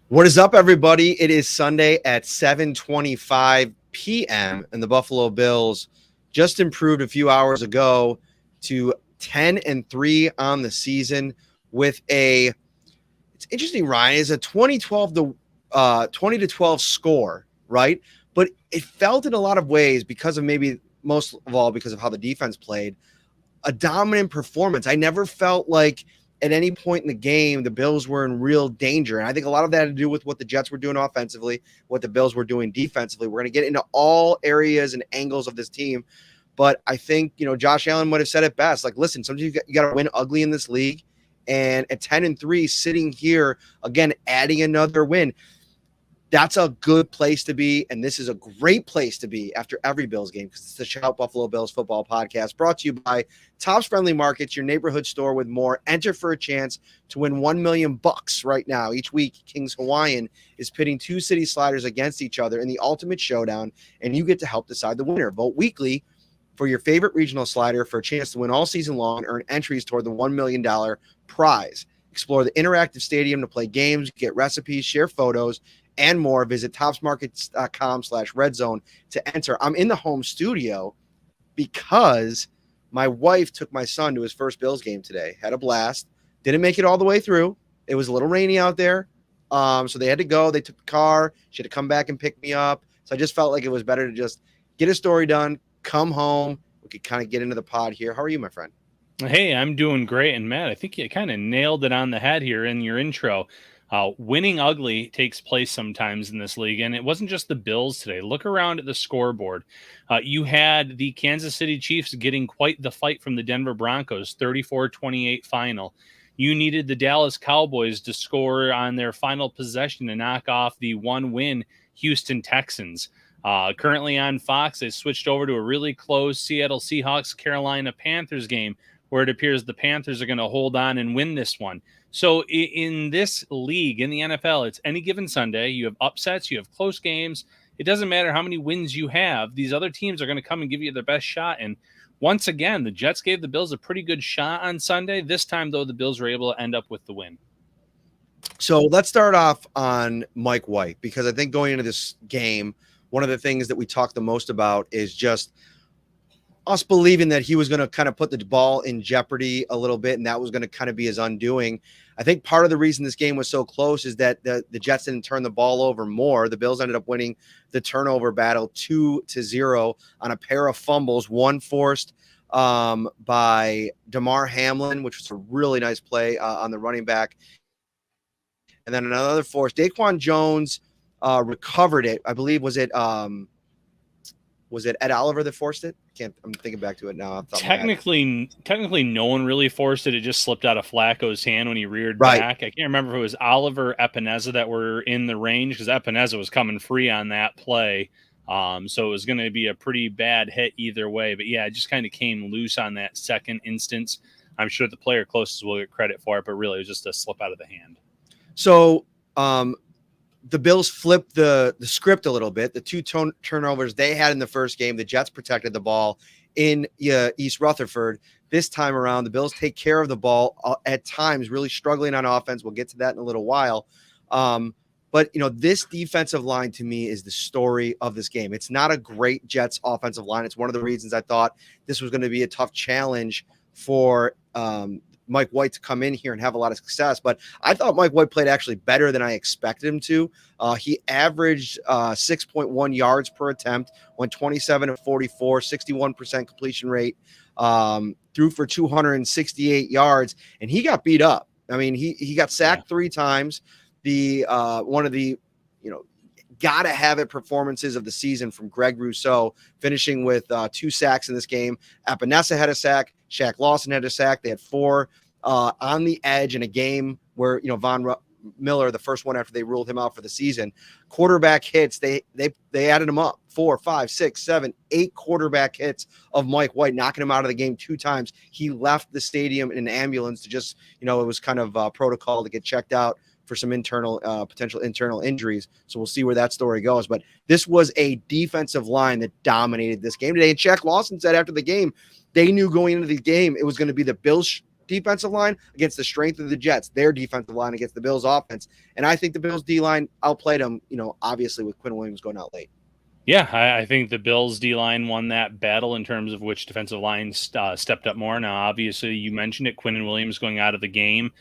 What is up, everybody? It is Sunday at 7:25 p.m. and the Buffalo Bills just improved a few hours ago to 10-3 on the season with it's interesting, Ryan, is a 20 to 12 score, right? But it felt in a lot of ways because of maybe most of all because of how the defense played, a dominant performance. I never felt like at any point in the game the Bills were in real danger. And I think a lot of that had to do with what the Jets were doing offensively, what the Bills were doing defensively. We're going to get into all areas and angles of this team. But I think, Josh Allen would have said it best. Like, listen, sometimes you got to win ugly in this league. And at 10-3, sitting here, again, adding another win, that's a good place to be, and this is a great place to be after every Bills game because it's the Shout Buffalo Bills football podcast brought to you by Tops Friendly Markets, your neighborhood store with more. Enter for a chance to win $1 million right now. Each week, Kings Hawaiian is pitting two city sliders against each other in the ultimate showdown, and you get to help decide the winner. Vote weekly for your favorite regional slider for a chance to win all season long and earn entries toward the $1 million prize. Explore the interactive stadium to play games, get recipes, share photos, and more. Visit topsmarkets.com/redzone to enter. I'm in the home studio because my wife took my son to his first Bills game today. Had a blast. Didn't make it all the way through. It was a little rainy out there. So they had to go. They took the car. She had to come back and pick me up. So I just felt like it was better to just get a story done, come home. We could kind of get into the pod here. How are you, my friend? Hey, I'm doing great. And Matt, I think you kind of nailed it on the head here in your intro. Winning ugly takes place sometimes in this league, and it wasn't just the Bills today. Look around at the scoreboard. You had the Kansas City Chiefs getting quite the fight from the Denver Broncos, 34-28 final. You needed the Dallas Cowboys to score on their final possession to knock off the one-win Houston Texans. Currently on Fox, they switched over to a really close Seattle Seahawks-Carolina Panthers game, where it appears the Panthers are going to hold on and win this one. So in this league, in the NFL, it's any given Sunday. You have upsets, you have close games. It doesn't matter how many wins you have. These other teams are going to come and give you their best shot. And once again, the Jets gave the Bills a pretty good shot on Sunday. This time, though, the Bills were able to end up with the win. So let's start off on Mike White, because I think going into this game, one of the things that we talked the most about is just us believing that he was going to kind of put the ball in jeopardy a little bit, and that was going to kind of be his undoing. I think part of the reason this game was so close is that the Jets didn't turn the ball over more. The Bills ended up winning the turnover battle 2-0 on a pair of fumbles, one forced by Damar Hamlin, which was a really nice play on the running back. And then another force. Daquan Jones recovered it. I believe, was it Ed Oliver that forced it? I'm thinking back to it now. Technically, no one really forced it. It just slipped out of Flacco's hand when he reared Right. back. I can't remember if it was Oliver Epineza that were in the range, because Epineza was coming free on that play. So it was going to be a pretty bad hit either way. But yeah, it just kind of came loose on that second instance. I'm sure the player closest will get credit for it, but really it was just a slip out of the hand. So the Bills flipped the script a little bit. The two turnovers they had in the first game, the Jets protected the ball in East Rutherford. This time around, the Bills take care of the ball at times, really struggling on offense. We'll get to that in a little while. But, this defensive line to me is the story of this game. It's not a great Jets offensive line. It's one of the reasons I thought this was going to be a tough challenge for Mike White to come in here and have a lot of success. But I thought Mike White played actually better than I expected him to. He averaged 6.1 yards per attempt, went 27 of 44, 61% completion rate, threw for 268 yards, and he got beat up. I mean, he got sacked 3 times. One of the, gotta have it performances of the season from Greg Rousseau, finishing with 2 sacks in this game. Epineza had a sack. Shaq Lawson had a sack. They had 4 on the edge in a game where, Von Miller, the first one after they ruled him out for the season, quarterback hits. They added him up 4, 5, 6, 7, 8 quarterback hits of Mike White, knocking him out of the game 2 times. He left the stadium in an ambulance to just, it was kind of protocol to get checked out for some potential internal injuries. So we'll see where that story goes. But this was a defensive line that dominated this game today. And Shaq Lawson said after the game, they knew going into the game it was going to be the Bills' defensive line against the strength of the Jets, their defensive line against the Bills offense. And I think the Bills D-line outplayed them, obviously with Quinn Williams going out late. Yeah, I think the Bills D-line won that battle in terms of which defensive line stepped up more. Now, obviously, you mentioned it, Quinn Williams going out of the game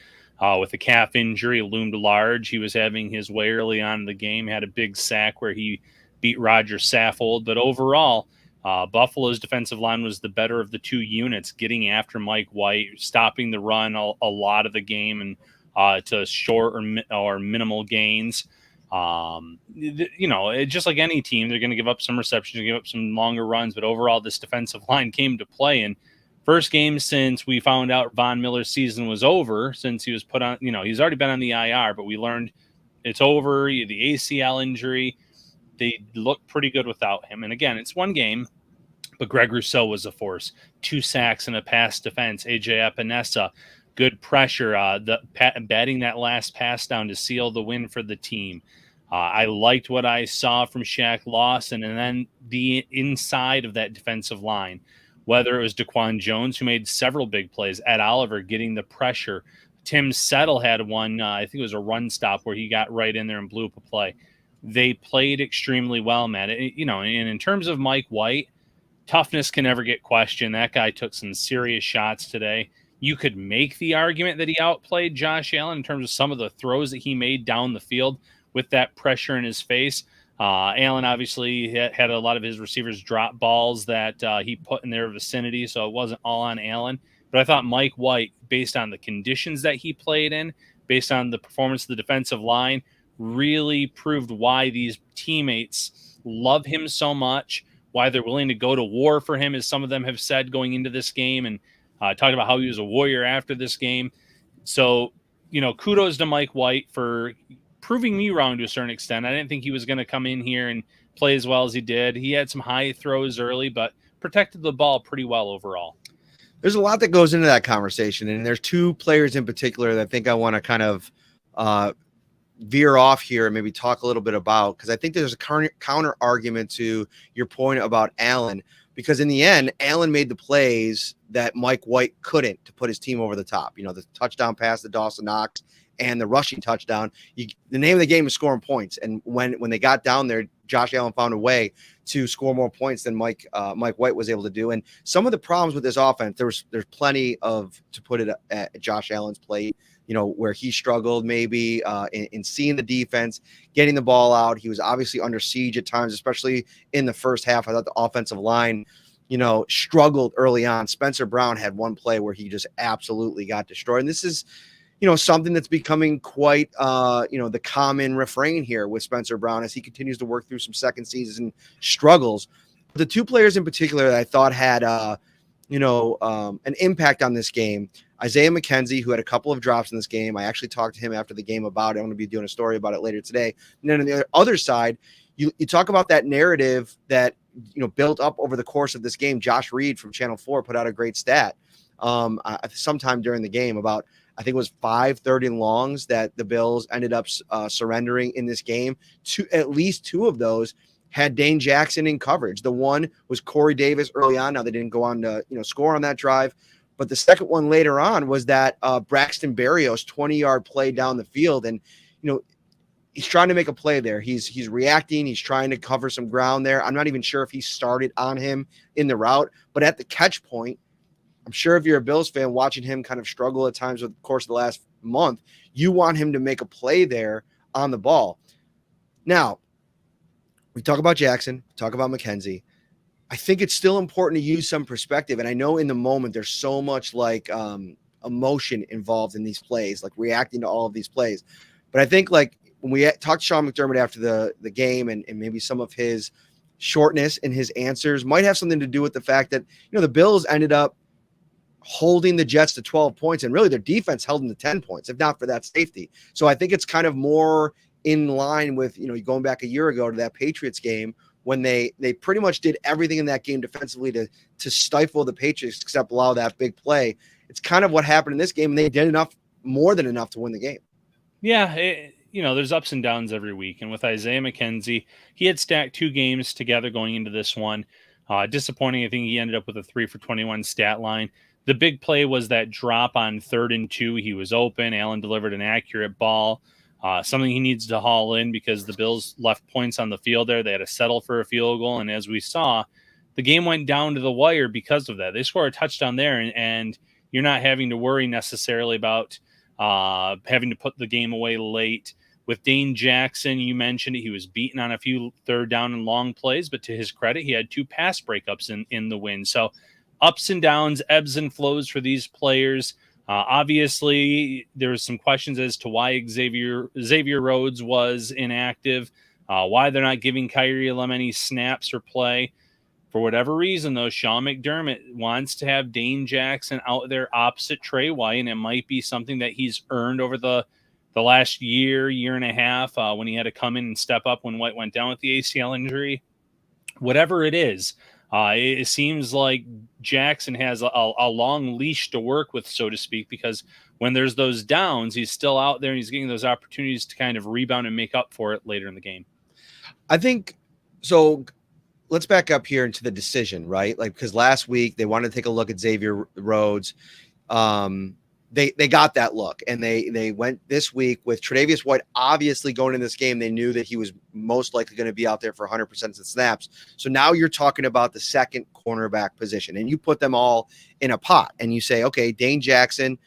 with a calf injury loomed large. He was having his way early on in the game, had a big sack where he beat Roger Saffold. But overall, Buffalo's defensive line was the better of the two units, getting after Mike White, stopping the run a lot of the game and to short or minimal gains. Just like any team, they're going to give up some receptions, give up some longer runs, but overall this defensive line came to play. And first game since we found out Von Miller's season was over, since he was put on, he's already been on the IR, but we learned it's over, the ACL injury. They look pretty good without him. And again, it's one game, but Greg Rousseau was a force. 2 sacks and a pass defense. AJ Epinesa, good pressure, batting that last pass down to seal the win for the team. I liked what I saw from Shaq Lawson, and then the inside of that defensive line, whether it was Daquan Jones, who made several big plays, Ed Oliver getting the pressure. Tim Settle had one, I think it was a run stop where he got right in there and blew up a play. They played extremely well, Matt. And in terms of Mike White, toughness can never get questioned. That guy took some serious shots today. You could make the argument that he outplayed Josh Allen in terms of some of the throws that he made down the field with that pressure in his face. Allen obviously had a lot of his receivers drop balls that he put in their vicinity, so it wasn't all on Allen. But I thought Mike White, based on the conditions that he played in, based on the performance of the defensive line, really proved why these teammates love him so much, why they're willing to go to war for him, as some of them have said going into this game, and talked about how he was a warrior after this game. So, kudos to Mike White for proving me wrong to a certain extent. I didn't think he was going to come in here and play as well as he did. He had some high throws early, but protected the ball pretty well overall. There's a lot that goes into that conversation, and there's 2 players in particular that I think I want to kind of veer off here and maybe talk a little bit about, because I think there's a counter argument to your point about Allen, because in the end, Allen made the plays that Mike White couldn't to put his team over the top. The touchdown pass to Dawson Knox and the rushing touchdown. The name of the game is scoring points. And when they got down there, Josh Allen found a way to score more points than Mike White was able to do. And some of the problems with this offense, there's plenty to put it at Josh Allen's plate, where he struggled maybe in seeing the defense, getting the ball out. He was obviously under siege at times, especially in the first half. I thought the offensive line, struggled early on. Spencer Brown had one play where he just absolutely got destroyed. And this is, something that's becoming quite, the common refrain here with Spencer Brown as he continues to work through some second season struggles. The 2 players in particular that I thought had, an impact on this game, Isaiah McKenzie, who had a couple of drops in this game. I actually talked to him after the game about it. I'm going to be doing a story about it later today. And then on the other side, you talk about that narrative that, built up over the course of this game. Josh Reed from Channel 4 put out a great stat sometime during the game about, I think it was 5 3rd and longs that the Bills ended up surrendering in this game. At least 2 of those had Dane Jackson in coverage. The one was Corey Davis early on. Now they didn't go on to score on that drive, but the second one later on was that Braxton Berrios 20-yard play down the field, and he's trying to make a play there. He's reacting. He's trying to cover some ground there. I'm not even sure if he started on him in the route, but at the catch point, I'm sure if you're a Bills fan watching him kind of struggle at times with the course of the last month, you want him to make a play there on the ball. Now, we talk about Jackson, talk about McKenzie. I think it's still important to use some perspective. And I know in the moment there's so much emotion involved in these plays, like reacting to all of these plays. But I think when we talked to Sean McDermott after the game and maybe some of his shortness in his answers might have something to do with the fact that, the Bills ended up holding the Jets to 12 points, and really their defense held them to 10 points, if not for that safety. So I think it's kind of more in line with, going back a year ago to that Patriots game when they pretty much did everything in that game defensively to stifle the Patriots except allow that big play. It's kind of what happened in this game, and they did more than enough to win the game. Yeah, there's ups and downs every week. And with Isaiah McKenzie, he had stacked 2 games together going into this one. Disappointing. I think he ended up with a 3 for 21 stat line. The big play was that drop on 3rd and 2. He was open. Allen delivered an accurate ball, something he needs to haul in because the Bills left points on the field there. They had to settle for a field goal. And as we saw, the game went down to the wire because of that. They scored a touchdown there, and you're not having to worry necessarily about having to put the game away late. With Dane Jackson, you mentioned it, he was beaten on a few 3rd down and long plays, but to his credit, he had 2 pass breakups in the win. So ups and downs, ebbs and flows for these players. Obviously, there was some questions as to why Xavier Rhodes was inactive, why they're not giving Kyrie Elam any snaps or play. For whatever reason, though, Sean McDermott wants to have Dane Jackson out there opposite Trey White, and it might be something that he's earned over the last year and a half when he had to come in and step up when White went down with the ACL injury. Whatever it is, it seems like Jackson has a long leash to work with, so to speak, because when there's those downs, he's still out there and he's getting those opportunities to kind of rebound and make up for it later in the game. I think so. Let's back up here into the decision, right? Like, because last week they wanted to take a look at Xavier Rhodes. They got that look, and they went this week with Tre'Davious White. Obviously, going in this game, they knew that he was most likely going to be out there for 100% of the snaps. So now you're talking about the second cornerback position, and you put them all in a pot, and you say, okay, Dane Jackson,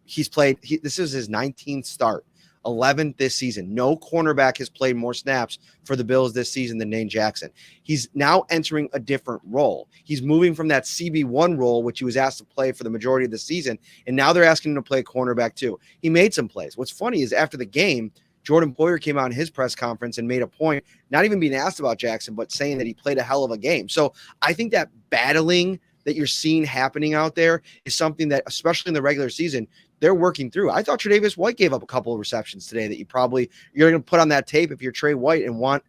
he's played. This is his 19th start. 11th this season. No cornerback has played more snaps for the Bills this season than Dane Jackson. He's now entering a different role. He's moving from that CB1 role, which he was asked to play for the majority of the season, and now they're asking him to play cornerback too. He made some plays. What's funny is after the game, Jordan Poyer came out in his press conference and made a point, not even being asked about Jackson, but saying that he played a hell of a game. So I think that battling that you're seeing happening out there is something that, especially in the regular season, they're working through. I thought Tre'Davious White gave up a couple of receptions today that you're going to put on that tape if you're Trey White and want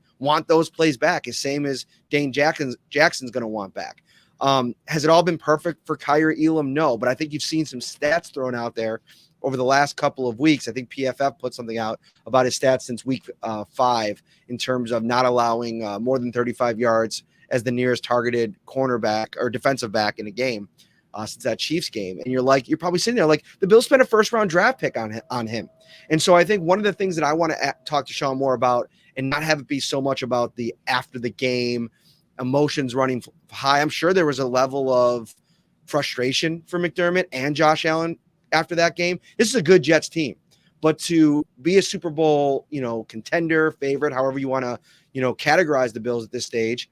those plays back, as same as Dane Jackson's going to want back. Has it all been perfect for Kyrie Elam? No, but I think you've seen some stats thrown out there over the last couple of weeks. I think PFF put something out about his stats since week 5 in terms of not allowing more than 35 yards as the nearest targeted cornerback or defensive back in a game. Since that Chiefs game. And you're probably sitting there like the Bills spent a 1st-round draft pick on him. And so I think one of the things that I want to talk to Sean more about and not have it be so much about the after the game emotions running high. I'm sure there was a level of frustration for McDermott and Josh Allen after that game. This is a good Jets team, but to be a Super Bowl, contender, favorite, however you want to, categorize the Bills at this stage,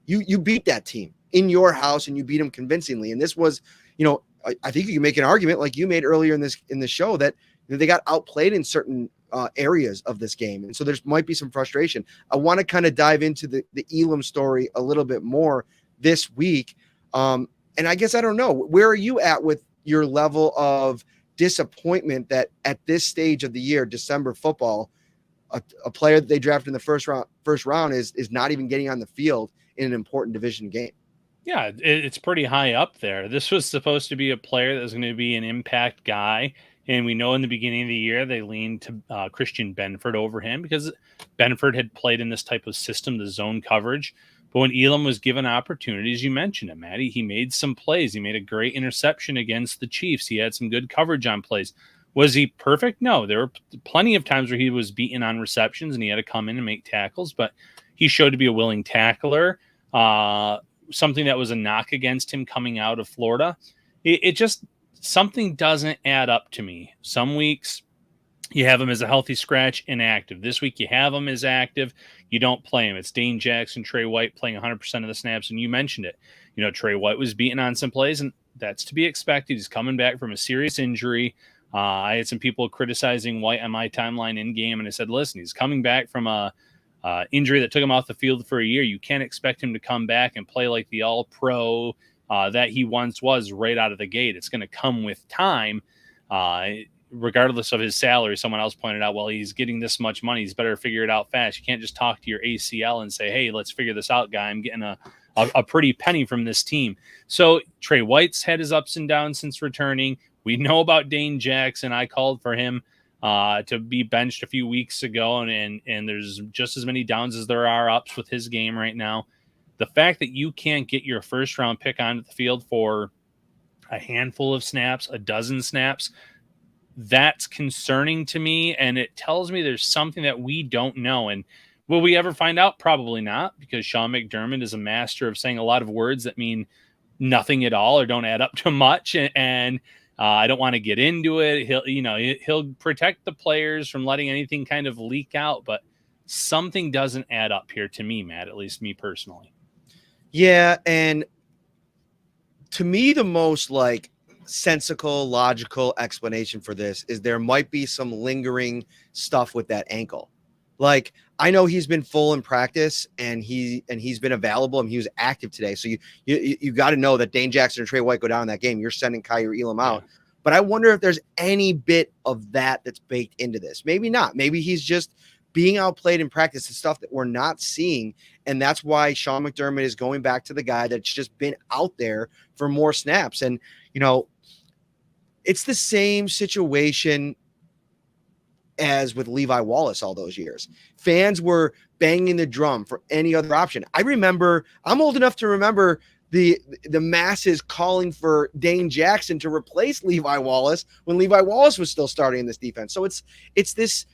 you beat that team in your house and you beat them convincingly. And this was, I think you can make an argument like you made earlier in the show that they got outplayed in certain areas of this game. And so there might be some frustration. I want to kind of dive into the Elam story a little bit more this week. And I guess, I don't know, where are you at with your level of disappointment that at this stage of the year, December football, a player that they drafted in the first round is not even getting on the field in an important division game? Yeah, it's pretty high up there. This was supposed to be a player that was going to be an impact guy. And we know in the beginning of the year, they leaned to Christian Benford over him because Benford had played in this type of system, the zone coverage. But when Elam was given opportunities, you mentioned it, Maddie, he made some plays. He made a great interception against the Chiefs. He had some good coverage on plays. Was he perfect? No, there were plenty of times where he was beaten on receptions and he had to come in and make tackles, but he showed to be a willing tackler. Something that was a knock against him coming out of Florida. It just, something doesn't add up to me. Some weeks you have him as a healthy scratch, inactive. This week you have him as active. You don't play him. It's Dane Jackson, Trey White playing 100% of the snaps. And you mentioned it. Trey White was beaten on some plays, and that's to be expected. He's coming back from a serious injury. I had some people criticizing White on my timeline in game, and I said, listen, he's coming back from a injury that took him off the field for a year. You can't expect him to come back and play like the all-pro that he once was right out of the gate. It's going to come with time, regardless of his salary. Someone else pointed out, well, he's getting this much money. He's better figure it out fast. You can't just talk to your ACL and say, hey, let's figure this out, guy. I'm getting a pretty penny from this team. So Trey White's had his ups and downs since returning. We know about Dane Jackson. I called for him to be benched a few weeks ago, and there's just as many downs as there are ups with his game right now. The fact that you can't get your first round pick onto the field for a handful of snaps, a dozen snaps, that's concerning to me. And it tells me there's something that we don't know. And will we ever find out? Probably not, because Sean McDermott is a master of saying a lot of words that mean nothing at all or don't add up to much. And I don't want to get into it. He'll protect the players from letting anything kind of leak out, but something doesn't add up here to me, Matt, at least me personally. Yeah, and to me, the most like sensical, logical explanation for this is there might be some lingering stuff with that ankle. Like, I know he's been full in practice and he's been available and he was active today. So you got to know that Dane Jackson or Trey White go down in that game. You're sending Kyer Elam out. Yeah. But I wonder if there's any bit of that that's baked into this. Maybe not. Maybe he's just being outplayed in practice and stuff that we're not seeing. And that's why Sean McDermott is going back to the guy that's just been out there for more snaps. And, it's the same situation as with Levi Wallace all those years. Fans were banging the drum for any other option. I'm old enough to remember the masses calling for Dane Jackson to replace Levi Wallace when Levi Wallace was still starting in this defense. So it's this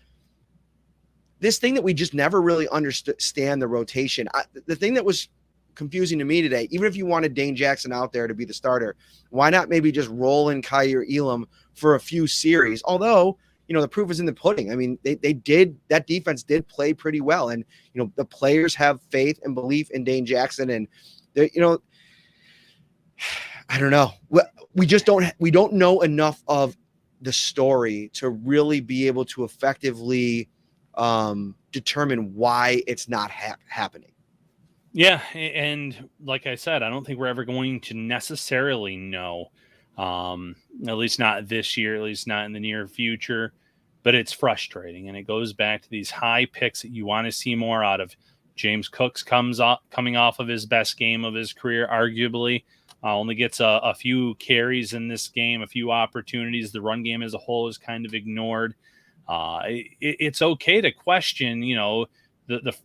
thing that we just never really understand the rotation. The thing that was confusing to me today, even if you wanted Dane Jackson out there to be the starter, why not maybe just roll in Kyer Elam for a few series? Although, the proof is in the pudding. I mean, that defense did play pretty well. And, the players have faith and belief in Dane Jackson. And, I don't know. We don't know enough of the story to really be able to effectively determine why it's not happening. Yeah, and like I said, I don't think we're ever going to necessarily know, at least not this year, at least not in the near future, but it's frustrating, and it goes back to these high picks that you want to see more out of. James Cook's coming off of his best game of his career, arguably, only gets a few carries in this game, a few opportunities. The run game as a whole is kind of ignored. It's okay to question,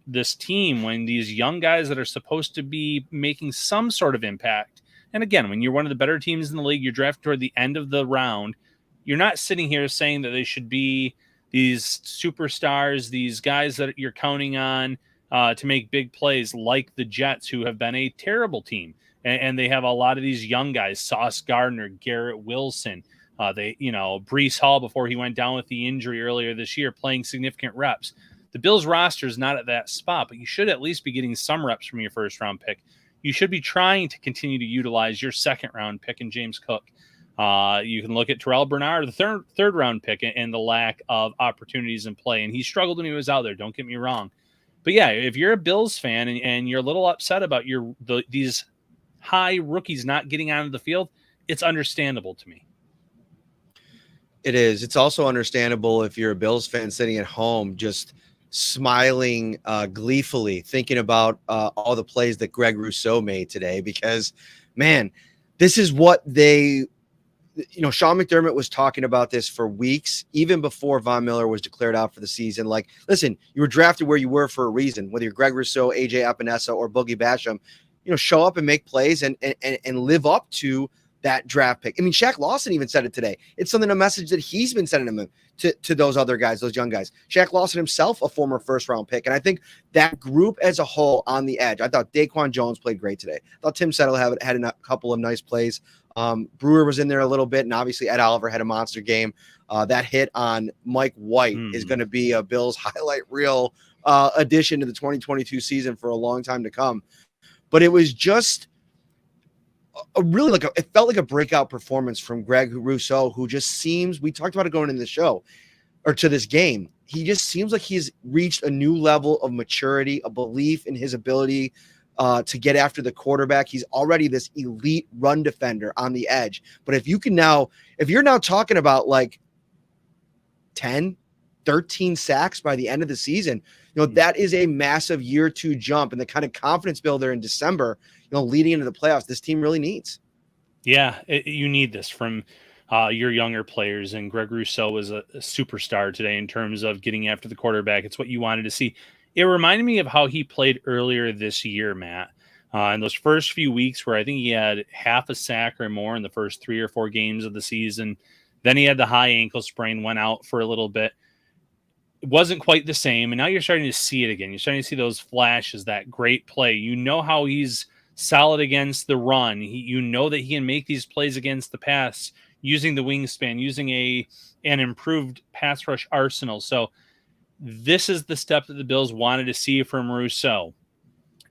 this team when these young guys that are supposed to be making some sort of impact. And again, when you're one of the better teams in the league, you're drafted toward the end of the round. You're not sitting here saying that they should be these superstars, these guys that you're counting on to make big plays, like the Jets, who have been a terrible team. And they have a lot of these young guys, Sauce Gardner, Garrett Wilson, Breece Hall before he went down with the injury earlier this year, playing significant reps. The Bills roster is not at that spot, but you should at least be getting some reps from your first round pick. You should be trying to continue to utilize your second round pick in James Cook. You can look at Terrell Bernard, the third round pick, and the lack of opportunities in play. And he struggled when he was out there. Don't get me wrong. But yeah, if you're a Bills fan and you're a little upset about these high rookies not getting onto the field, it's understandable to me. It is. It's also understandable if you're a Bills fan sitting at home just smiling gleefully, thinking about all the plays that Greg Rousseau made today, because, man, this is what Sean McDermott was talking about this for weeks, even before Von Miller was declared out for the season. Like, listen, you were drafted where you were for a reason, whether you're Greg Rousseau, AJ Epinesa, or Boogie Basham, show up and make plays and live up to that draft pick. I mean, Shaq Lawson even said it today. It's something, a message that he's been sending them to those other guys, those young guys. Shaq Lawson himself, a former first-round pick. And I think that group as a whole on the edge, I thought Daquan Jones played great today. I thought Tim Settle had a couple of nice plays. Brewer was in there a little bit, and obviously Ed Oliver had a monster game. That hit on Mike White is going to be a Bills highlight reel addition to the 2022 season for a long time to come. But it was just it felt like a breakout performance from Greg Rousseau, who just seems, we talked about it going into the show or to this game. He just seems like he's reached a new level of maturity, a belief in his ability to get after the quarterback. He's already this elite run defender on the edge. But if you're now talking about like 10, 13 sacks by the end of the season, that is a massive year two jump, and the kind of confidence builder in December, leading into the playoffs, this team really needs. Yeah, you need this from your younger players, and Greg Rousseau was a superstar today in terms of getting after the quarterback. It's what you wanted to see. It reminded me of how he played earlier this year, Matt, In those first few weeks where I think he had half a sack or more in the first 3 or 4 games of the season. Then he had the high ankle sprain, went out for a little bit. It wasn't quite the same. And now you're starting to see it again. You're starting to see those flashes, that great play. You know how he's solid against the run. You know that he can make these plays against the pass using the wingspan, using an improved pass rush arsenal. So this is the step that the Bills wanted to see from Rousseau.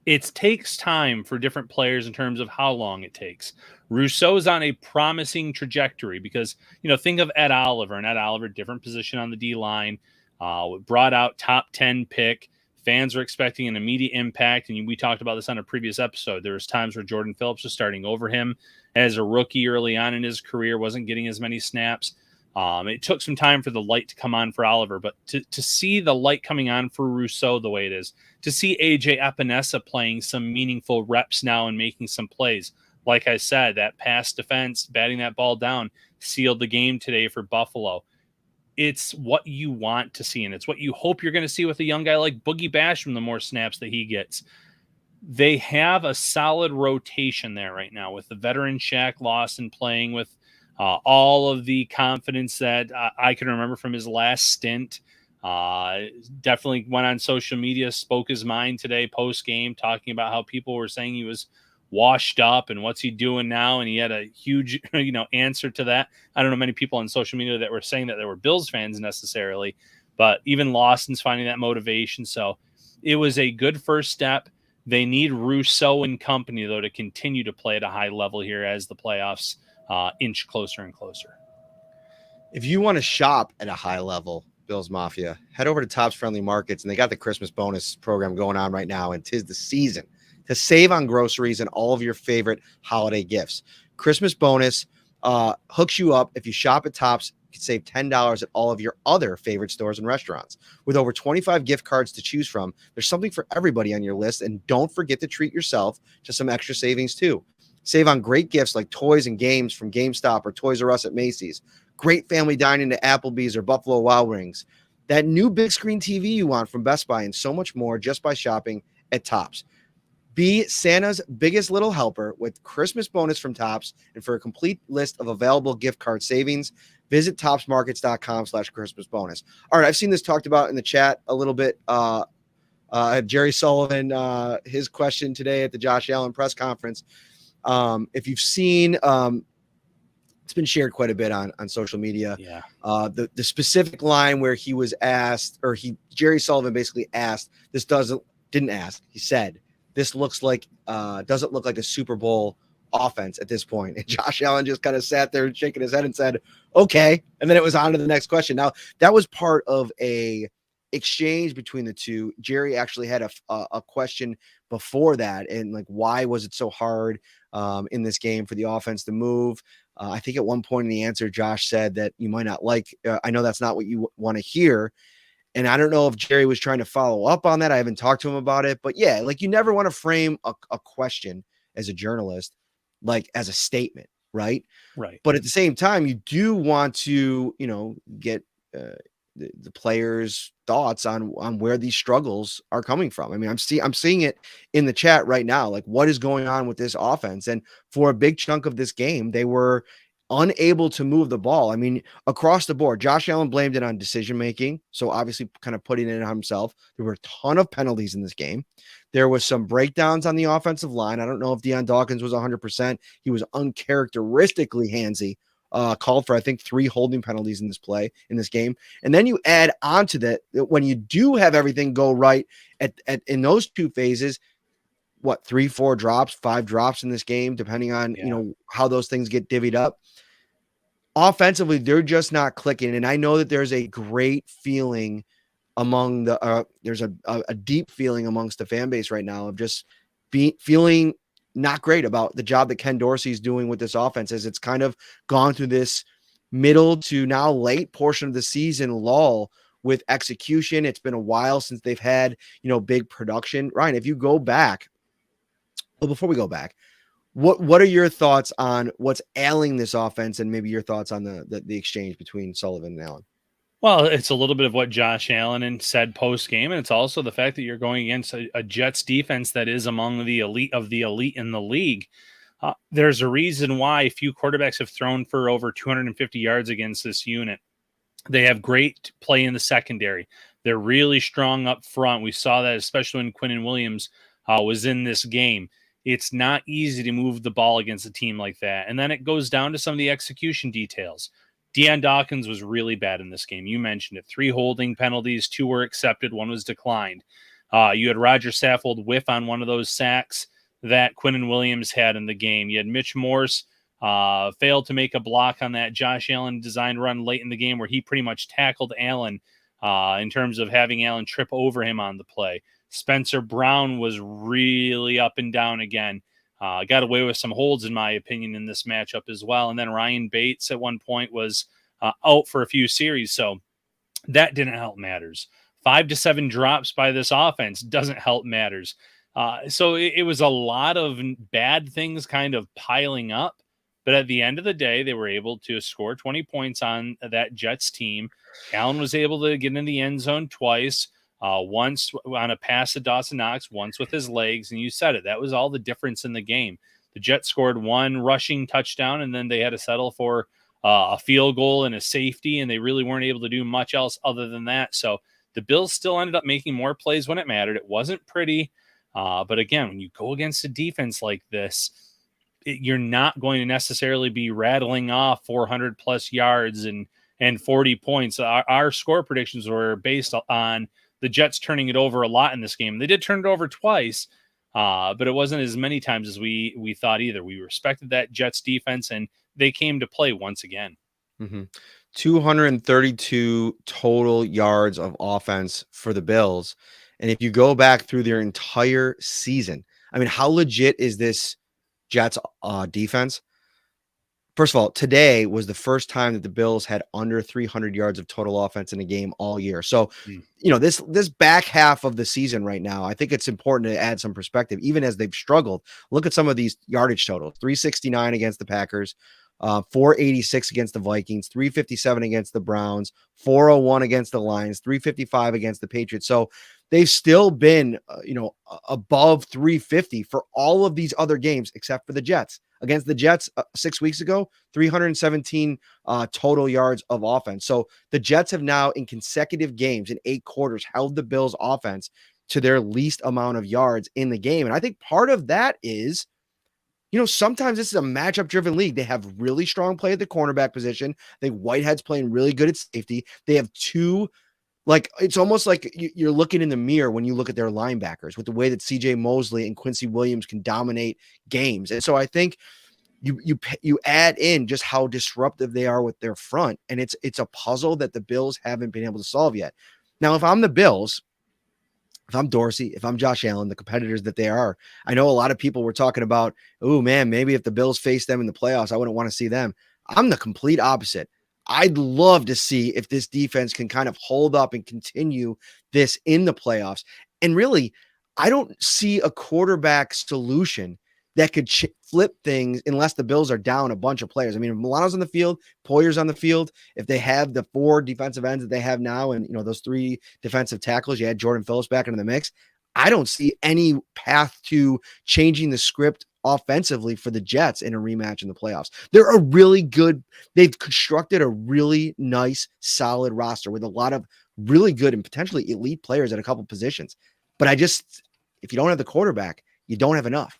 It takes time for different players in terms of how long it takes. Rousseau's on a promising trajectory because, think of Ed Oliver, and Ed Oliver, different position on the D-line, brought out top 10 pick. Fans were expecting an immediate impact, and we talked about this on a previous episode. There was times where Jordan Phillips was starting over him as a rookie early on in his career, wasn't getting as many snaps. It took some time for the light to come on for Oliver, but to see the light coming on for Rousseau the way it is, to see AJ Epinesa playing some meaningful reps now and making some plays. Like I said, that pass defense, batting that ball down, sealed the game today for Buffalo. It's what you want to see, and it's what you hope you're going to see with a young guy like Boogie Basham, the more snaps that he gets. They have a solid rotation there right now with the veteran Shaq Lawson playing with all of the confidence that I can remember from his last stint. Definitely went on social media, spoke his mind today post-game, talking about how people were saying he was washed up and what's he doing now, and he had a huge answer to that. I don't know many people on social media that were saying that they were Bills fans necessarily, but even Lawson's finding that motivation. So it was a good first step. They need Rousseau and company, though, to continue to play at a high level here as the playoffs inch closer and closer. If you want to shop at a high level, Bills Mafia, head over to Tops Friendly Markets, and they got the Christmas bonus program going on right now, and 'tis the season to save on groceries and all of your favorite holiday gifts. Christmas bonus hooks you up. If you shop at Tops, you can save $10 at all of your other favorite stores and restaurants. With over 25 gift cards to choose from, there's something for everybody on your list, and don't forget to treat yourself to some extra savings too. Save on great gifts like toys and games from GameStop or Toys R Us at Macy's. Great family dining at Applebee's or Buffalo Wild Wings. That new big screen TV you want from Best Buy, and so much more just by shopping at Tops. Be Santa's biggest little helper with Christmas bonus from Tops. And for a complete list of available gift card savings, visit topsmarkets.com/Christmas bonus. All right, I've seen this talked about in the chat a little bit. Jerry Sullivan, his question today at the Josh Allen press conference. If you've seen, it's been shared quite a bit on social media. Yeah. The specific line where he was asked, or Jerry Sullivan basically asked, he said, this looks like, doesn't look like a Super Bowl offense at this point. And Josh Allen just kind of sat there shaking his head and said, okay. And then it was on to the next question. Now, that was part of a exchange between the two. Jerry actually had a question before that. And like, why was it so hard in this game for the offense to move? I think at one point in the answer, Josh said that you might not like, I know that's not what you want to hear. And I don't know if Jerry was trying to follow up on that. I haven't talked to him about it, but yeah, like you never want to frame a question as a journalist, like as a statement. Right. Right. But at the same time, you do want to, get the players' thoughts on where these struggles are coming from. I mean, I'm seeing it in the chat right now, like what is going on with this offense. And for a big chunk of this game, they were unable to move the ball. I mean, across the board, Josh Allen blamed it on decision-making. So obviously kind of putting it on himself. There were a ton of penalties in this game. There was some breakdowns on the offensive line. I don't know if Deion Dawkins was 100%. He was uncharacteristically handsy. Called for, I think, 3 holding penalties in this game. And then you add on to that, when you do have everything go right in those 2 phases, 3, 4 drops, 5 drops in this game, depending on, how those things get divvied up. Offensively, they're just not clicking. And I know that there's a great feeling among there's a deep feeling amongst the fan base right now of just feeling not great about the job that Ken Dorsey is doing with this offense, as it's kind of gone through this middle to now late portion of the season lull with execution. It's been a while since they've had, big production. Ryan, if you go back, before we go back, what are your thoughts on what's ailing this offense, and maybe your thoughts on the exchange between Sullivan and Allen? Well, it's a little bit of what Josh Allen said post game, and it's also the fact that you're going against a Jets defense that is among the elite of the elite in the league. There's a reason why few quarterbacks have thrown for over 250 yards against this unit. They have great play in the secondary. They're really strong up front. We saw that especially when Quinnen Williams was in this game. It's not easy to move the ball against a team like that. And then it goes down to some of the execution details. Deion Dawkins was really bad in this game. You mentioned it. 3 holding penalties, 2 were accepted, 1 was declined. You had Roger Saffold whiff on one of those sacks that Quinnen Williams had in the game. You had Mitch Morse failed to make a block on that Josh Allen designed run late in the game where he pretty much tackled Allen in terms of having Allen trip over him on the play. Spencer Brown was really up and down again. Got away with some holds, in my opinion, in this matchup as well. And then Ryan Bates at one point was out for a few series. So that didn't help matters. 5 to 7 drops by this offense doesn't help matters. So it was a lot of bad things kind of piling up. But at the end of the day, they were able to score 20 points on that Jets team. Allen was able to get in the end zone twice, once on a pass to Dawson Knox, once with his legs. And you said it, that was all the difference in the game. The Jets scored 1 rushing touchdown, and then they had to settle for a field goal and a safety, and they really weren't able to do much else other than that. So the Bills still ended up making more plays when it mattered. It wasn't pretty. But again, when you go against a defense like this, you're not going to necessarily be rattling off 400 plus yards and 40 points. Our score predictions were based on the Jets turning it over a lot in this game. They did turn it over twice, but it wasn't as many times as we thought either. We respected that Jets defense, and they came to play once again. Mm-hmm. 232 total yards of offense for the Bills. And if you go back through their entire season, I mean, how legit is this Jets defense? First of all, today was the first time that the Bills had under 300 yards of total offense in a game all year. So, you know, this back half of the season right now, I think it's important to add some perspective, even as they've struggled. Look at some of these yardage totals: 369 against the Packers, 486 against the Vikings, 357 against the Browns, 401 against the Lions, 355 against the Patriots. So they've still been, above 350 for all of these other games, except for the Jets. Against the Jets 6 weeks ago, 317 total yards of offense. So the Jets have now, in consecutive games in 8 quarters, held the Bills' offense to their least amount of yards in the game. And I think part of that is, sometimes this is a matchup-driven league. They have really strong play at the cornerback position. I think Whitehead's playing really good at safety. They have 2. It's almost like you're looking in the mirror when you look at their linebackers with the way that CJ Mosley and Quincy Williams can dominate games. And so I think you add in just how disruptive they are with their front, and it's a puzzle that the Bills haven't been able to solve yet. Now, if I'm the Bills, if I'm Dorsey, if I'm Josh Allen, the competitors that they are, I know a lot of people were talking about, oh man, maybe if the Bills face them in the playoffs, I wouldn't want to see them. I'm the complete opposite. I'd love to see if this defense can kind of hold up and continue this in the playoffs. And really, I don't see a quarterback solution that could flip things unless the Bills are down a bunch of players. I mean, if Milano's on the field, Poyer's on the field, if they have the 4 defensive ends that they have now, and those 3 defensive tackles, you had Jordan Phillips back into the mix, I don't see any path to changing the script offensively for the Jets in a rematch in the playoffs. They've constructed a really nice, solid roster with a lot of really good and potentially elite players at a couple positions. But if you don't have the quarterback, you don't have enough.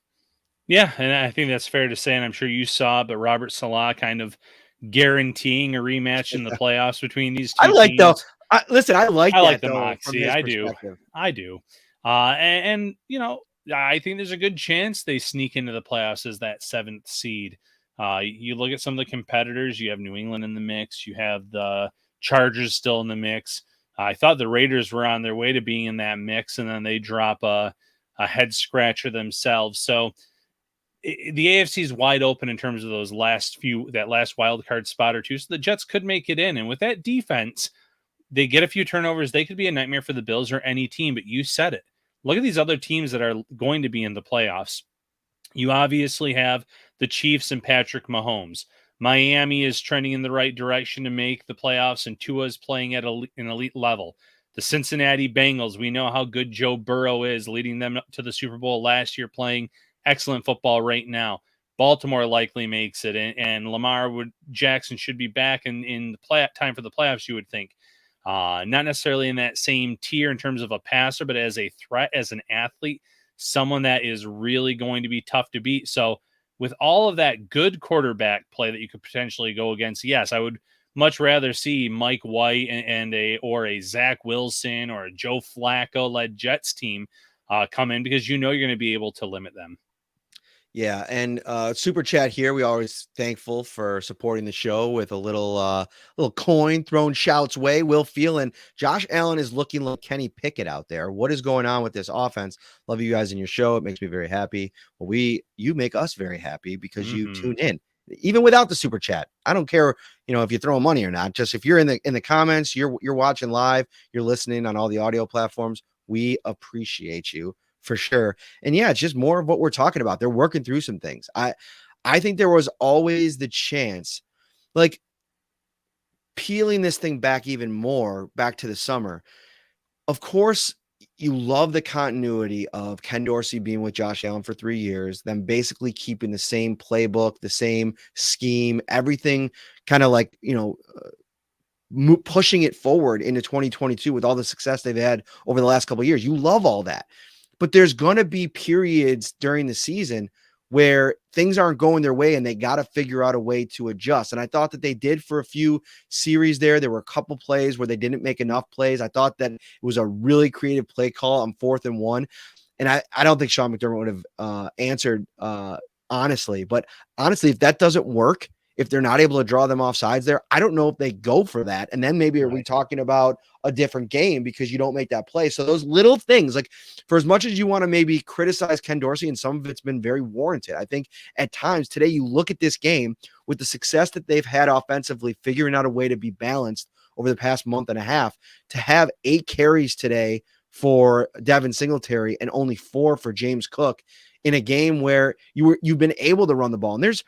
Yeah, and I think that's fair to say, and I'm sure you saw, but Robert Salah kind of guaranteeing a rematch in the playoffs between these 2 teams. I like the moxie. I do. And I think there's a good chance they sneak into the playoffs as that 7th seed. You look at some of the competitors. You have New England in the mix. You have the Chargers still in the mix. I thought the Raiders were on their way to being in that mix, and then they drop a head scratcher themselves. So the AFC is wide open in terms of that last wild card spot or 2. So the Jets could make it in. And with that defense, they get a few turnovers. They could be a nightmare for the Bills or any team, but you said it. Look at these other teams that are going to be in the playoffs. You obviously have the Chiefs and Patrick Mahomes. Miami is trending in the right direction to make the playoffs, and Tua is playing at an elite level. The Cincinnati Bengals, we know how good Joe Burrow is, leading them to the Super Bowl last year, playing excellent football right now. Baltimore likely makes it, and Jackson should be back in the time for the playoffs, you would think. Not necessarily in that same tier in terms of a passer, but as a threat, as an athlete, someone that is really going to be tough to beat. So with all of that good quarterback play that you could potentially go against, yes, I would much rather see Mike White and a Zach Wilson or a Joe Flacco led Jets team come in, because you're going to be able to limit them. Yeah, and super chat here. We always thankful for supporting the show with a little coin thrown Shout's way. Will Phelan, Josh Allen is looking like Kenny Pickett out there. What is going on with this offense? Love you guys in your show. It makes me very happy. Well, you make us very happy because you tune in. Even without the super chat. I don't care, if you throw money or not. Just if you're in the comments, you're watching live, you're listening on all the audio platforms, we appreciate you. For sure. And yeah, it's just more of what we're talking about. They're working through some things. I think there was always the chance, like peeling this thing back even more back to the summer. Of course, you love the continuity of Ken Dorsey being with Josh Allen for 3 years, them basically keeping the same playbook, the same scheme, everything kind of like, pushing it forward into 2022 with all the success they've had over the last couple of years. You love all that. But there's going to be periods during the season where things aren't going their way and they got to figure out a way to adjust. And I thought that they did for a few series there. There were a couple plays where they didn't make enough plays. I thought that it was a really creative play call on 4th and 1. And I don't think Sean McDermott would have answered honestly. But honestly, if that doesn't work, if they're not able to draw them off sides there, I don't know if they go for that. And then maybe are we talking about a different game because you don't make that play? So those little things, like for as much as you want to maybe criticize Ken Dorsey, and some of it's been very warranted, I think at times today you look at this game with the success that they've had offensively, figuring out a way to be balanced over the past month and a half, to have 8 carries today for Devin Singletary and only 4 for James Cook in a game where you've been able to run the ball. And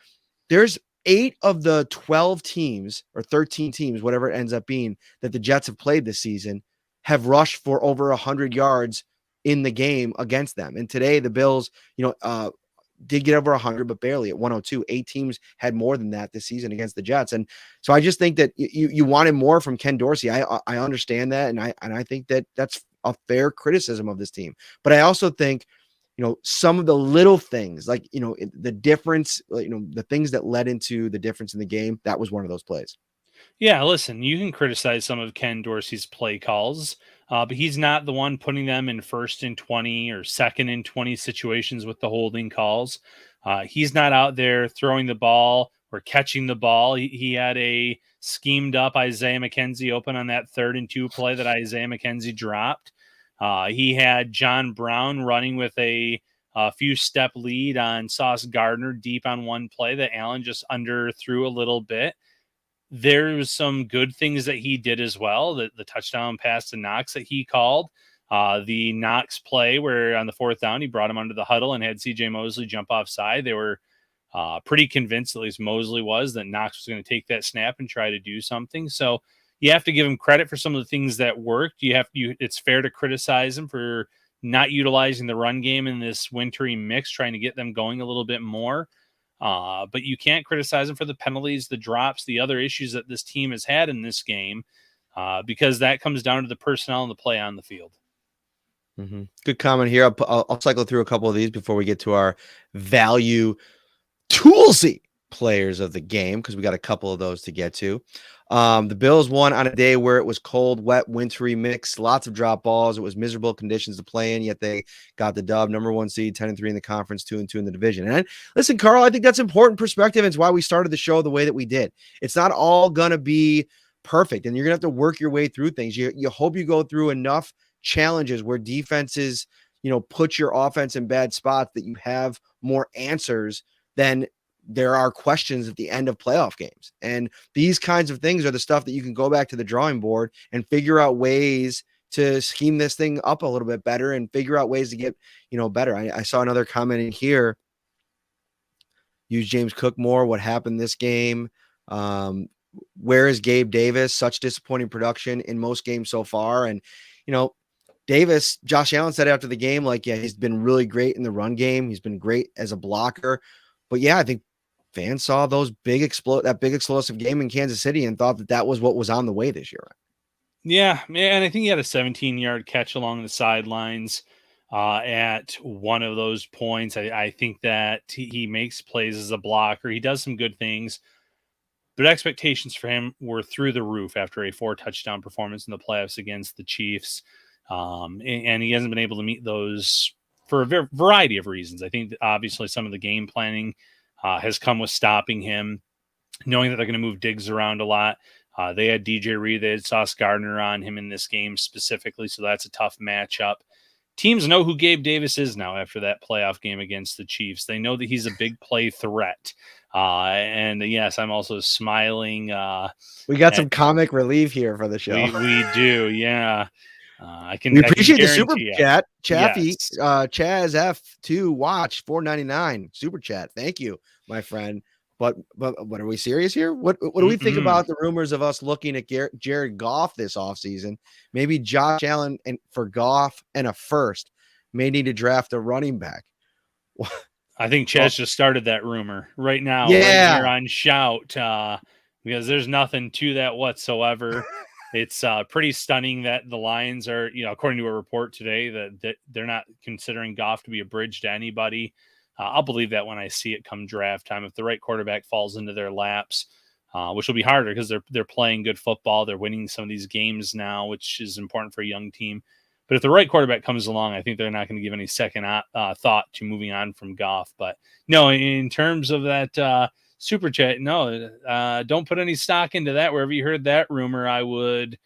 there's 8 of the 12 teams or 13 teams, whatever it ends up being, that the Jets have played this season have rushed for over 100 yards in the game against them. And today the Bills, did get over 100, but barely at 102. 8 teams had more than that this season against the Jets. And so I just think that you wanted more from Ken Dorsey. I understand that. And I think that that's a fair criticism of this team. But I also think, some of the little things, like, the difference, the things that led into the difference in the game, that was one of those plays. Yeah, listen, you can criticize some of Ken Dorsey's play calls, but he's not the one putting them in 1st and 20 or 2nd and 20 situations with the holding calls. He's not out there throwing the ball or catching the ball. He had a schemed up Isaiah McKenzie open on that 3rd and 2 play that Isaiah McKenzie dropped. He had John Brown running with a few step lead on Sauce Gardner deep on one play that Allen just underthrew a little bit. There was some good things that he did as well. The touchdown pass to Knox that he called, the Knox play where on the 4th down, he brought him under the huddle and had CJ Mosley jump offside. They were pretty convinced, at least Mosley was, that Knox was going to take that snap and try to do something. So you have to give him credit for some of the things that worked. It's fair to criticize him for not utilizing the run game in this wintry mix, trying to get them going a little bit more. But you can't criticize him for the penalties, the drops, the other issues that this team has had in this game, because that comes down to the personnel and the play on the field. Mm-hmm. Good comment here. I'll cycle through a couple of these before we get to our value Toolsi players of the game, because we got a couple of those to get to. The Bills won on a day where it was cold, wet, wintry mix, lots of drop balls. It was miserable conditions to play in, yet they got the dub. Number 1 seed, 10-3 in the conference, 2-2 in the division. And listen, Carl, I think that's important perspective. It's why we started the show the way that we did. It's not all gonna be perfect, and you're gonna have to work your way through things. You hope you go through enough challenges where defenses, put your offense in bad spots, that you have more answers than there are questions at the end of playoff games. And these kinds of things are the stuff that you can go back to the drawing board and figure out ways to scheme this thing up a little bit better and figure out ways to get, better. I saw another comment in here. Use James Cook more. What happened this game? Where is Gabe Davis? Such disappointing production in most games so far. And, Davis, Josh Allen said after the game, like, yeah, he's been really great in the run game. He's been great as a blocker. But yeah, I think fans saw that big explosive game in Kansas City and thought that was what was on the way this year. Yeah, and I think he had a 17-yard catch along the sidelines at one of those points. I think that he makes plays as a blocker. He does some good things. But expectations for him were through the roof after a 4-touchdown performance in the playoffs against the Chiefs. And he hasn't been able to meet those for a variety of reasons. I think that obviously some of the game planning has come with stopping him, knowing that they're going to move Diggs around a lot. They had DJ Reed, they had Sauce Gardner on him in this game specifically, so that's a tough matchup. Teams know who Gabe Davis is now after that playoff game against the Chiefs. They know that he's a big play threat. And yes, I'm also smiling. We got some comic relief here for the show. We do, yeah. We appreciate the super chat. Chaffee, yes. Chaz F2 watch $4.99 super chat. Thank you, my friend. But what, are we serious here? What do we think about the rumors of us looking at Jared Goff this offseason? Maybe Josh Allen and for Goff and a first may need to draft a running back. I think Chaz just started that rumor right now, right here on Shout, because there's nothing to that whatsoever. It's pretty stunning that the Lions are, according to a report today, that they're not considering Goff to be a bridge to anybody. I'll believe that when I see it come draft time. If the right quarterback falls into their laps, which will be harder because they're playing good football. They're winning some of these games now, which is important for a young team. But if the right quarterback comes along, I think they're not going to give any second thought to moving on from Goff. But no, in terms of that super chat, no, don't put any stock into that. Wherever you heard that rumor, I would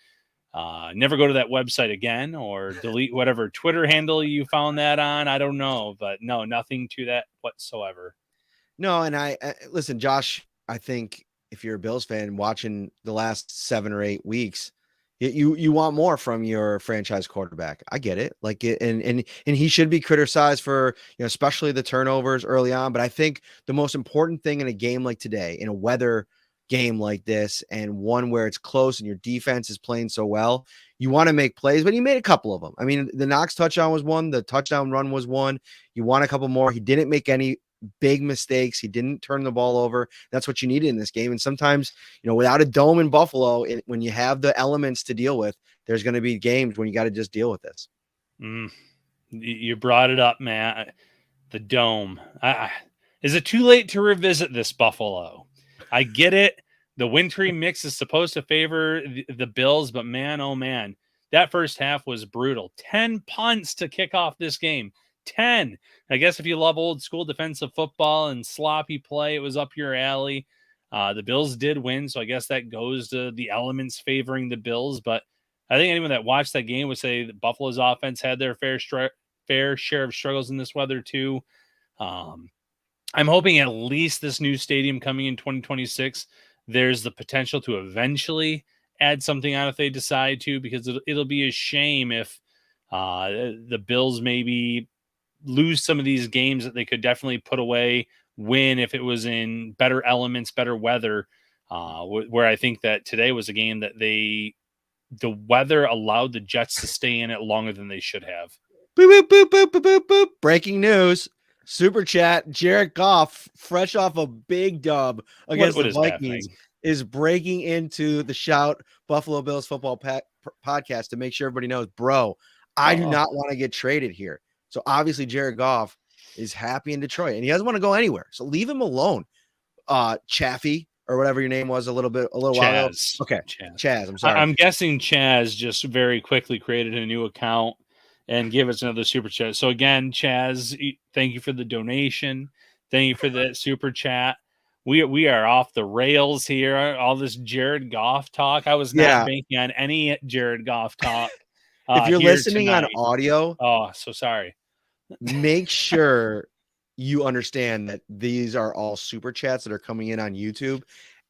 never go to that website again or delete whatever Twitter handle you found that on. I don't know, but no, nothing to that whatsoever. No, and I listen, Josh, I think if you're a Bills fan watching the last 7 or 8 weeks, you want more from your franchise quarterback. I get it. Like and he should be criticized for, especially the turnovers early on. But I think the most important thing in a game like today, in a weather game like this, and one where it's close and your defense is playing so well, you want to make plays, but he made a couple of them. I mean, the Knox touchdown was one, the touchdown run was one. You want a couple more. He didn't make any big mistakes. He didn't turn the ball over. That's what you needed in this game. And sometimes, without a dome in Buffalo, when you have the elements to deal with, there's going to be games when you got to just deal with this. You brought it up, Matt. The dome. Is it too late to revisit this, Buffalo? I get it. The wintry mix is supposed to favor the Bills, but man, oh man, that first half was brutal. 10 punts to kick off this game. 10. I guess if you love old school defensive football and sloppy play, it was up your alley. The Bills did win, so I guess that goes to the elements favoring the Bills. But I think anyone that watched that game would say that Buffalo's offense had their fair share of struggles in this weather too. I'm hoping at least this new stadium coming in 2026, there's the potential to eventually add something on if they decide to, because it'll be a shame if the Bills maybe lose some of these games that they could definitely put away, win if it was in better elements, better weather, where I think that today was a game that the weather allowed the Jets to stay in it longer than they should have. Boop, boop, boop, boop, boop, boop, boop. Breaking news. Super chat. Jared Goff, fresh off a big dub against the Vikings, is breaking into the Shout Buffalo Bills football podcast to make sure everybody knows, bro, I do not want to get traded here. So obviously Jared Goff is happy in Detroit and he doesn't want to go anywhere. So leave him alone. Chaffee or whatever your name was a little while ago. Okay. Chaz. I'm sorry. I'm guessing Chaz just very quickly created a new account and give us another super chat. So again, Chaz, thank you for the donation. Thank you for the super chat. We are off the rails here. All this Jared Goff talk. I was not banking on any Jared Goff talk. If you're listening on audio, so sorry. Make sure you understand that these are all super chats that are coming in on YouTube,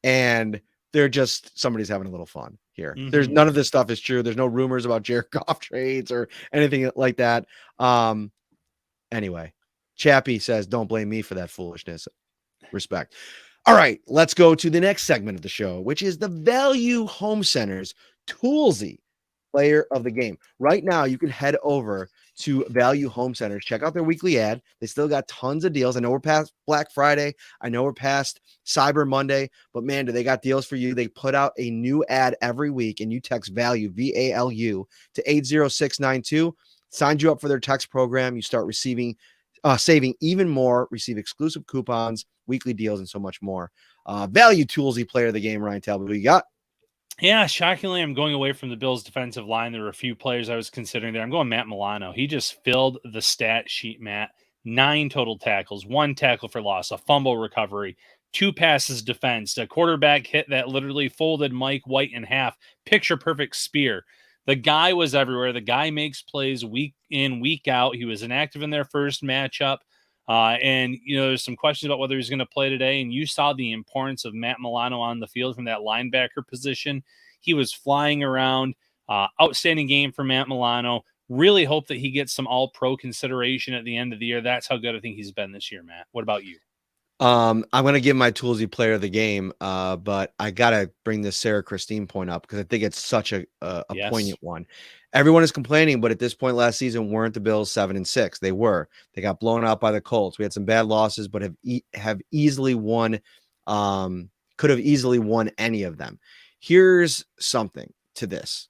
and they're just somebody's having a little fun here. Mm-hmm. There's none of this stuff is true. There's no rumors about Jared Goff trades or anything like that. Anyway, Chappie says, don't blame me for that foolishness. Respect. All right, let's go to the next segment of the show, which is the Value Home Center's Toolsi player of the game. Right now, you can head over to Value Home Centers, check out their weekly ad. They still got tons of deals. I know we're past Black Friday. I know we're past Cyber Monday, but man, do they got deals for you. They put out a new ad every week, and you text VALUE, VALU, to 80692. Signed you up for their text program. You start receiving saving even more, receive exclusive coupons, weekly deals, and so much more. Value Toolsy player of the game, Ryan Talbot. Who you got? Yeah, shockingly, I'm going away from the Bills' defensive line. There were a few players I was considering there. I'm going Matt Milano. He just filled the stat sheet, Matt. 9 total tackles, 1 tackle for loss, a fumble recovery, 2 passes defensed, a quarterback hit that literally folded Mike White in half. Picture perfect spear. The guy was everywhere. The guy makes plays week in, week out. He was inactive in their first matchup. And, there's some questions about whether he's going to play today. And you saw the importance of Matt Milano on the field from that linebacker position. He was flying around. Outstanding game for Matt Milano. Really hope that he gets some all-pro consideration at the end of the year. That's how good I think he's been this year, Matt. What about you? I'm going to give my Toolsy player of the game, but I got to bring this Sarah Christine point up because I think it's such a Yes. poignant one. Everyone is complaining, but at this point last season, weren't the Bills 7-6? They were. They got blown out by the Colts. We had some bad losses, but have easily won. Could have easily won any of them. Here's something to this.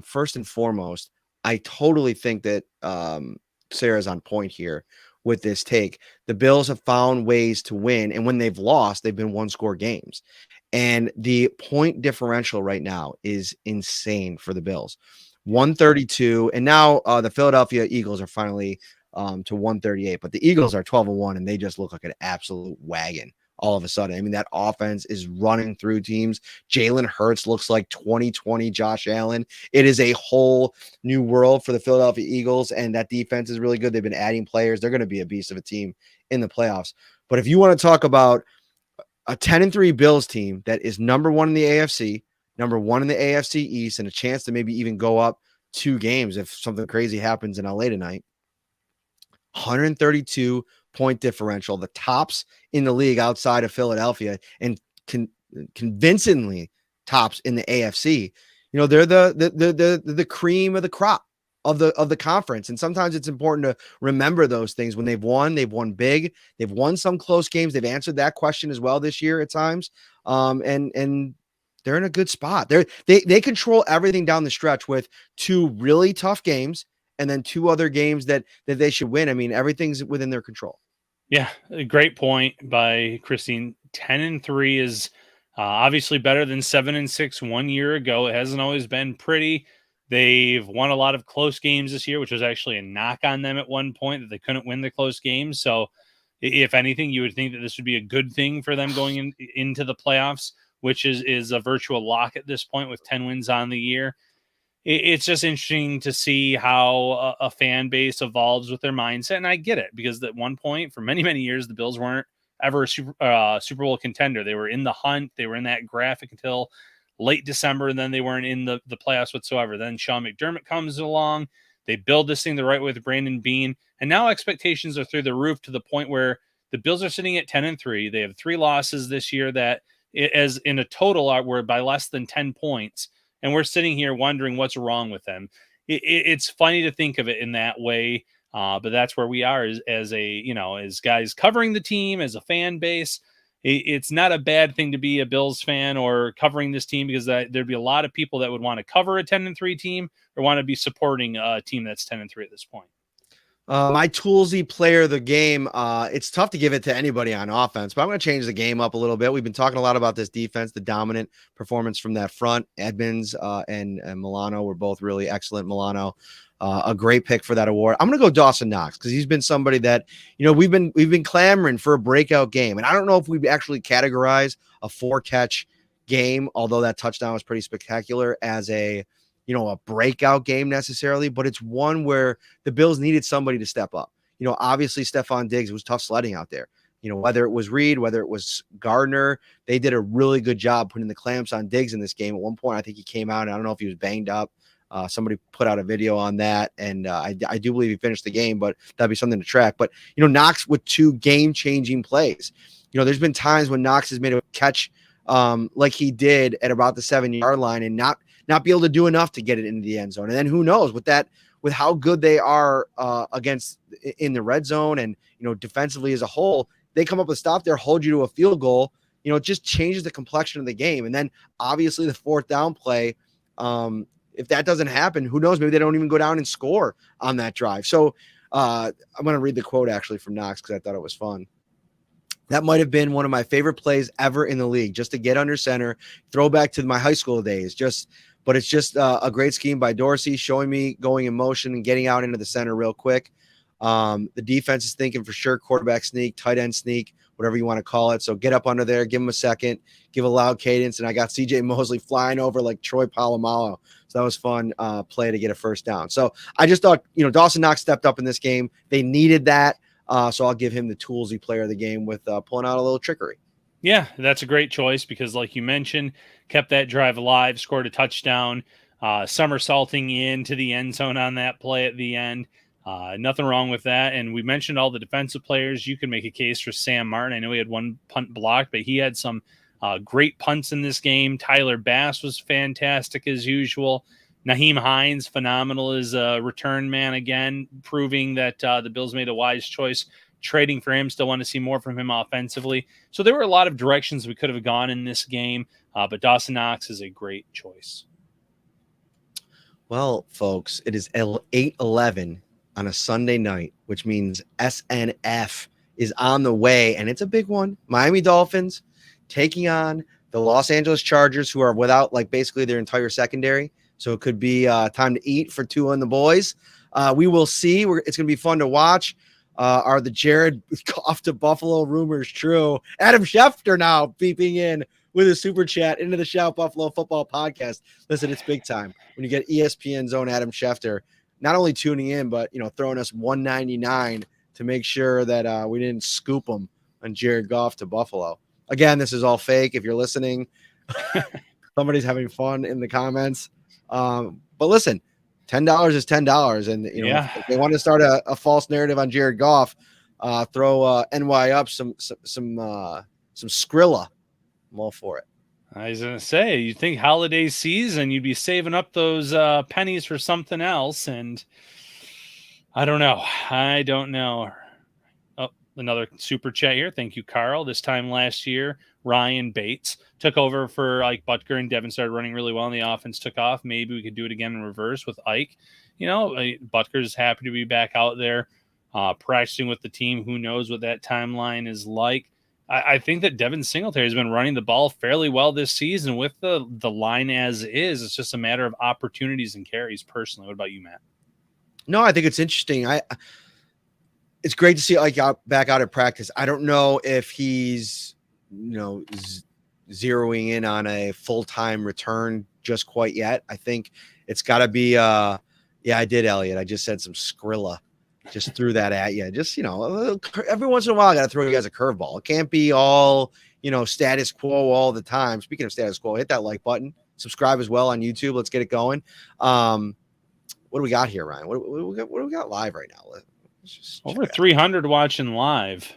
First and foremost, I totally think that Sarah's on point here with this take. The Bills have found ways to win, and when they've lost, they've been 1-score games. And the point differential right now is insane for the Bills. 132, and now the Philadelphia Eagles are finally to 138, but the Eagles are 12-1, and they just look like an absolute wagon all of a sudden. I mean, that offense is running through teams. Jalen Hurts looks like 2020 Josh Allen. It is a whole new world for the Philadelphia Eagles, and that defense is really good. They've been adding players. They're going to be a beast of a team in the playoffs. But if you want to talk about a 10-3 Bills team that is number 1 in the AFC, number 1 in the AFC East, and a chance to maybe even go up 2 games if something crazy happens in LA tonight, 132 point differential, the tops in the league outside of Philadelphia, and convincingly tops in the AFC. They're the cream of the crop of the conference. And sometimes it's important to remember those things when they've won big, they've won some close games. They've answered that question as well this year at times. And they're in a good spot. They control everything down the stretch with 2 really tough games and then 2 other games that they should win. I mean, everything's within their control. Yeah, a great point by Christine. 10-3 is obviously better than 7-6 1 year ago. It hasn't always been pretty. They've won a lot of close games this year, which was actually a knock on them at one point, that they couldn't win the close games. So if anything, you would think that this would be a good thing for them going into the playoffs, which is a virtual lock at this point with 10 wins on the year. It's just interesting to see how a fan base evolves with their mindset. And I get it, because at one point for many, many years, the Bills weren't ever a Super Bowl contender. They were in the hunt. They were in that graphic until late December, and then they weren't in the playoffs whatsoever. Then Sean McDermott comes along. They build this thing the right way with Brandon Beane. And now expectations are through the roof to the point where the Bills are sitting at 10-3. They have 3 losses this year that, as in a total, were by less than 10 points. And we're sitting here wondering what's wrong with them. It's funny to think of it in that way, but that's where we are as guys covering the team, as a fan base. It's not a bad thing to be a Bills fan or covering this team, because there'd be a lot of people that would want to cover a 10-3 team or want to be supporting a team that's 10-3 at this point. My Toolsy player of the game, it's tough to give it to anybody on offense, but I'm going to change the game up a little bit. We've been talking a lot about this defense, the dominant performance from that front. Edmonds and Milano were both really excellent. Milano, a great pick for that award. I'm going to go Dawson Knox, because he's been somebody that, we've been clamoring for a breakout game. And I don't know if we actually categorize a 4-catch game, although that touchdown was pretty spectacular, as a breakout game necessarily, but it's one where the Bills needed somebody to step up. Obviously Stephon Diggs, it was tough sledding out there. Whether it was Reed, whether it was Gardner, they did a really good job putting the clamps on Diggs in this game. At one point, I think he came out, and I don't know if he was banged up Somebody put out a video on that, and I do believe he finished the game, but that'd be something to track. But, Knox with 2 game-changing plays. There's been times when Knox has made a catch like he did at about the 7-yard line and not be able to do enough to get it into the end zone. And then who knows with how good they are against in the red zone and, defensively as a whole, they come up with a stop there, hold you to a field goal. It just changes the complexion of the game. And then obviously the 4th down play, if that doesn't happen, who knows? Maybe they don't even go down and score on that drive. So I'm going to read the quote actually from Knox because I thought it was fun. That might have been one of my favorite plays ever in the league, just to get under center, throwback to my high school days. But it's just a great scheme by Dorsey, showing me going in motion and getting out into the center real quick. The defense is thinking for sure quarterback sneak, tight end sneak, whatever you want to call it. So get up under there, give him a second, give a loud cadence. And I got CJ Mosley flying over like Troy Polamalu. So that was fun play to get a first down. So I just thought, Dawson Knox stepped up in this game. They needed that. So I'll give him the Toolsi player of the game with pulling out a little trickery. Yeah, that's a great choice because like you mentioned, kept that drive alive, scored a touchdown, somersaulting into the end zone on that play at the end. Nothing wrong with that. And we mentioned all the defensive players. You can make a case for Sam Martin. I know he had 1 punt blocked, but he had some great punts in this game. Tyler Bass was fantastic as usual. Nyheim Hines, phenomenal as a return man again, proving that the Bills made a wise choice trading for him. Still want to see more from him offensively. So there were a lot of directions we could have gone in this game, but Dawson Knox is a great choice. Well, folks, it is 8:11 on a Sunday night, which means SNF is on the way, and it's a big one. Miami Dolphins taking on the Los Angeles Chargers, who are without basically their entire secondary. So it could be time to eat for Tua and the boys. We will see. It's going to be fun to watch. Are the Jared Goff to Buffalo rumors true? Adam Schefter now beeping in with a super chat into the Shout Buffalo Football Podcast. Listen, it's big time when you get ESPN's own Adam Schefter not only tuning in, but throwing us $1.99 to make sure that we didn't scoop him on Jared Goff to Buffalo. Again, this is all fake. If you're listening, somebody's having fun in the comments. But listen, $10 is $10, and if they want to start a false narrative on Jared Goff, throw NY up some Skrilla. I'm all for it. I was gonna say, you think holiday season, you'd be saving up those pennies for something else, and I don't know. Oh, another super chat here. Thank you, Carl. This time last year, Ryan Bates took over for Ike Butker, and Devin started running really well, and the offense took off. Maybe we could do it again in reverse with Ike. Butker's happy to be back out there practicing with the team. Who knows what that timeline is like? I think that Devin Singletary has been running the ball fairly well this season with the line as is. It's just a matter of opportunities and carries personally. What about you, Matt? No, I think it's interesting. It's great to see Ike back out at practice. I don't know if he's, zeroing in on a full-time return just quite yet. I think it's got to be, I did, Elliot. I just said some Skrilla. Just threw that at you. Just, every once in a while, I got to throw you guys a curveball. It can't be all, status quo all the time. Speaking of status quo, hit that like button. Subscribe as well on YouTube. Let's get it going. What do we got here, Ryan? What do we got live right now? Let's just over 300 watching live.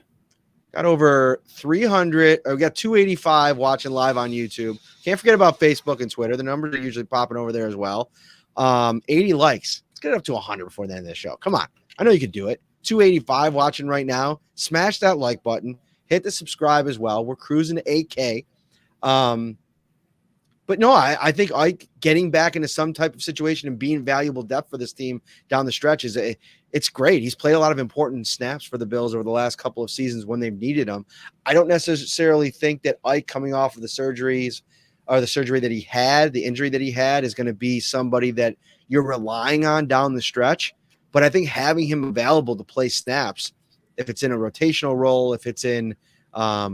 Got over 300. We got 285 watching live on YouTube. Can't forget about Facebook and Twitter. The numbers are usually popping over there as well. 80 likes. Let's get it up to 100 before the end of the show. Come on. I know you can do it. 285 watching right now. Smash that like button. Hit the subscribe as well. We're cruising to 8K. But no, I think Ike getting back into some type of situation and being valuable depth for this team down the stretch it's great. He's played a lot of important snaps for the Bills over the last couple of seasons when they've needed him. I don't necessarily think that Ike coming off of the surgeries or the surgery that he had, the injury that he had, is going to be somebody that you're relying on down the stretch. But I think having him available to play snaps, if it's in a rotational role, if it's in, as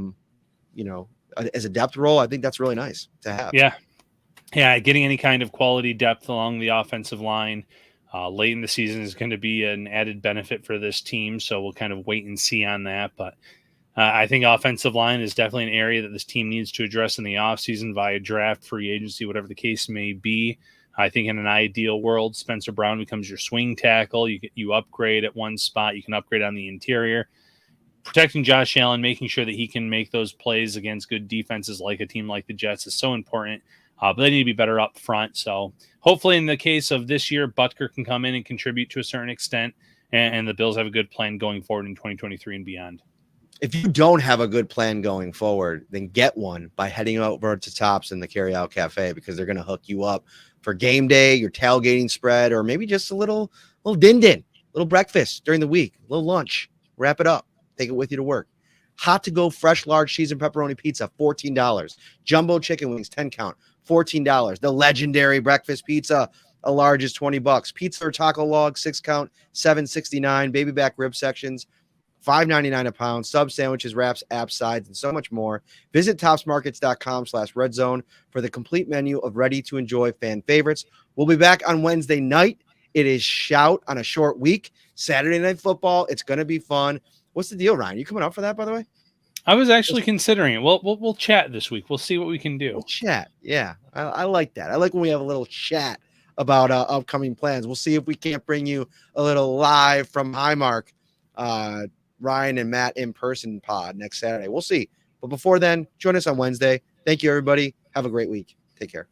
a depth role, I think that's really nice to have. Yeah. Getting any kind of quality depth along the offensive line late in the season is going to be an added benefit for this team. So we'll kind of wait and see on that. But I think offensive line is definitely an area that this team needs to address in the offseason via draft, free agency, whatever the case may be. I think in an ideal world, Spencer Brown becomes your swing tackle. You upgrade at one spot. You can upgrade on the interior. Protecting Josh Allen, making sure that he can make those plays against good defenses like a team like the Jets is so important. But they need to be better up front. So hopefully in the case of this year, Butker can come in and contribute to a certain extent, and the Bills have a good plan going forward in 2023 and beyond. If you don't have a good plan going forward, then get one by heading over to Tops in the Carryout Cafe, because they're going to hook you up for game day, your tailgating spread, or maybe just a little din-din, little breakfast during the week, a little lunch. Wrap it up. Take it with you to work. Hot to go, fresh, large cheese and pepperoni pizza, $14. Jumbo chicken wings, 10 count, $14. The legendary breakfast pizza, a large is $20. Pizza or taco log, 6 count, $7.69. Baby back rib sections, $5.99 a pound. Sub sandwiches, wraps, apps, sides, and so much more. Visit topsmarkets.com/redzone for the complete menu of ready-to-enjoy fan favorites. We'll be back on Wednesday night. It is Shout on a short week. Saturday Night Football. It's going to be fun. What's the deal, Ryan? You coming up for that, by the way? I was actually considering it. We'll chat this week. We'll see what we can do. We'll chat. Yeah, I like that. I like when we have a little chat about upcoming plans. We'll see if we can't bring you a little live from Highmark, Ryan and Matt in person pod next Saturday. We'll see. But before then, join us on Wednesday. Thank you, everybody. Have a great week. Take care.